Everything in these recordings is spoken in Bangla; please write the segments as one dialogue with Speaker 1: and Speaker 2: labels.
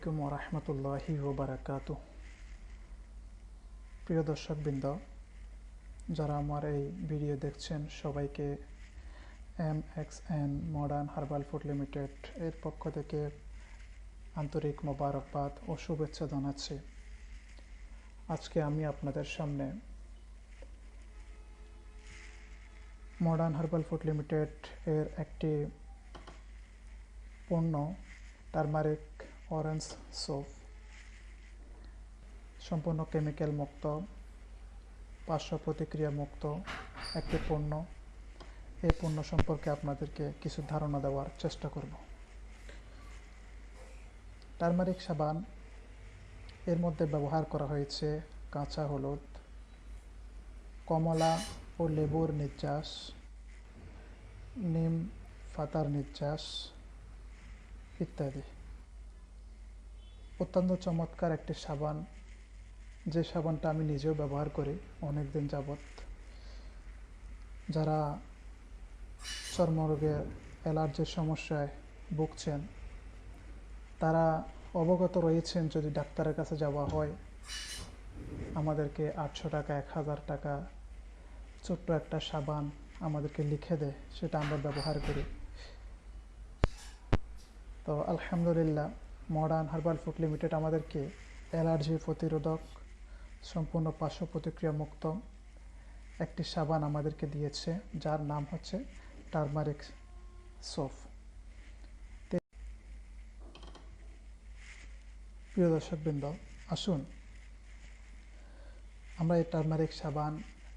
Speaker 1: আলাইকুম ওরহমতুল্লাহি ওবারাকাতুহ। প্রিয় দর্শকবৃন্দ, যারা আমার এই ভিডিও দেখছেন সবাইকে MXN modern herbal food limited এর পক্ষ থেকে আন্তরিক মোবারকবাদ ও শুভেচ্ছা জানাচ্ছি। আজকে আমি আপনাদের সামনে মডার্ন হার্বাল ফুড লিমিটেড এর একটি পণ্য টারমারিক অরেঞ্জ সোপ, সম্পূর্ণ কেমিক্যাল মুক্ত, পার্শ্ব প্রতিক্রিয়া মুক্ত একটি পণ্য। এই পণ্য সম্পর্কে আপনাদেরকে কিছু ধারণা দেওয়ার চেষ্টা করব। টারমারিক সাবান, এর মধ্যে ব্যবহার করা হয়েছে কাঁচা হলুদ, কমলা ও লেবুর নির্যাস, নিম পাতার নির্যাস ইত্যাদি। অত্যন্ত চমৎকার একটি সাবান, যে সাবানটা আমি নিজেও ব্যবহার করি অনেক দিন যাবৎ। যারা চর্মরোগে অ্যালার্জির সমস্যায় ভুগছেন তারা অবগত রয়েছেন, যদি ডাক্তারের কাছে যাওয়া হয় আমাদেরকে 800 টাকা 1000 টাকা ছোট্ট একটা সাবান আমাদেরকে লিখে দেয়, সেটা আমরা ব্যবহার করি। তো আলহামদুলিল্লাহ, মডার্ন হার্বাল ফুড লিমিটেড আমাদেরকে অ্যালার্জি প্রতিরোধক, সম্পূর্ণ পার্শ্ব প্রতিক্রিয়া মুক্ত একটি সাবান আমাদেরকে দিয়েছে, যার নাম হচ্ছে টারমারিক সোপ। প্রিয় দর্শকবৃন্দ, আসুন আমরা এই টারমারিক সাবান,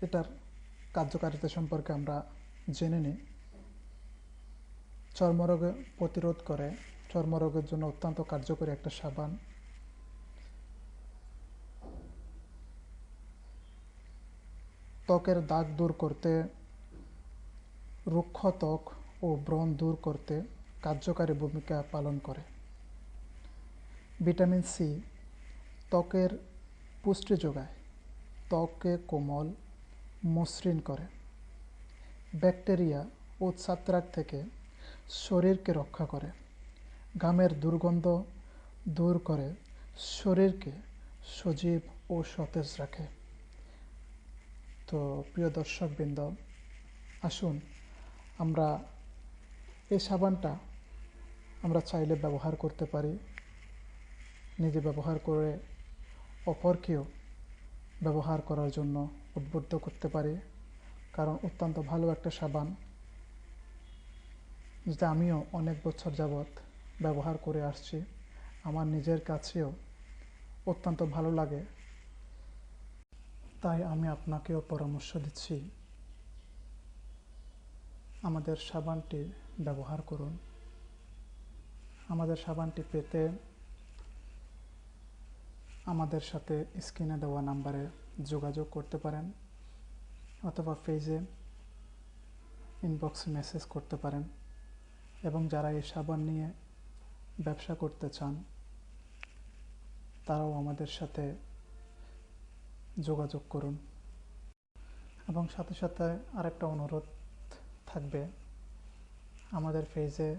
Speaker 1: এটার কার্যকারিতা সম্পর্কে আমরা জেনে নিই। চর্মরোগ প্রতিরোধ করে, চর্মরোগের জন্য অত্যন্ত কার্যকরী একটা সাবান। ত্বকের দাগ দূর করতে, রুক্ষ ত্বক ও ব্রণ দূর করতে কার্যকারী ভূমিকা পালন করে। ভিটামিন সি ত্বকের পুষ্টি যোগায়, ত্বককে কোমল মসৃণ করে। ব্যাকটেরিয়া ও ছত্রাক থেকে শরীরকে রক্ষা করে। ঘামের দুর্গন্ধ দূর করে, শরীরকে সজীব ও সতেজ রাখে। তো প্রিয় দর্শকবৃন্দ, আসুন আমরা এই সাবানটা আমরা চাইলে ব্যবহার করতে পারি, নিজে ব্যবহার করে অপরকেও ব্যবহার করার জন্য উদ্বুদ্ধ করতে পারি, কারণ অত্যন্ত ভালো একটা সাবান, যেটা আমিও অনেক বছর যাবৎ ব্যবহার করে আসছি। আমার নিজের কাছেও অত্যন্ত ভালো লাগে, তাই আমি আপনাকেও পরামর্শ দিচ্ছি আমাদের সাবানটি ব্যবহার করুন। আমাদের সাবানটি পেতে আমাদের সাথে স্ক্রিনে দেওয়া নাম্বারে যোগাযোগ করতে পারেন, অথবা পেজে ইনবক্সে মেসেজ করতে পারেন। এবং যারা এই সাবান নিয়ে ব্যবসা করতে চান তারাও আমাদের সাথে যোগাযোগ করুন। এবং সাথে সাথে আরেকটা অনুরোধ থাকবে, আমাদের পেজে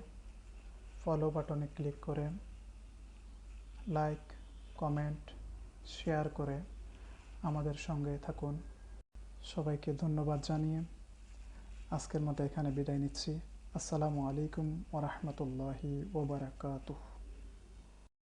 Speaker 1: ফলো বাটনে ক্লিক করে লাইক, কমেন্ট, শেয়ার করে আমাদের সঙ্গে থাকুন। সবাইকে ধন্যবাদ জানিয়ে আজকের মতো এখানে বিদায় নিচ্ছি। আসসালামু আলাইকুম ওরহমতুল্লাহি ওবারাকাতুহ।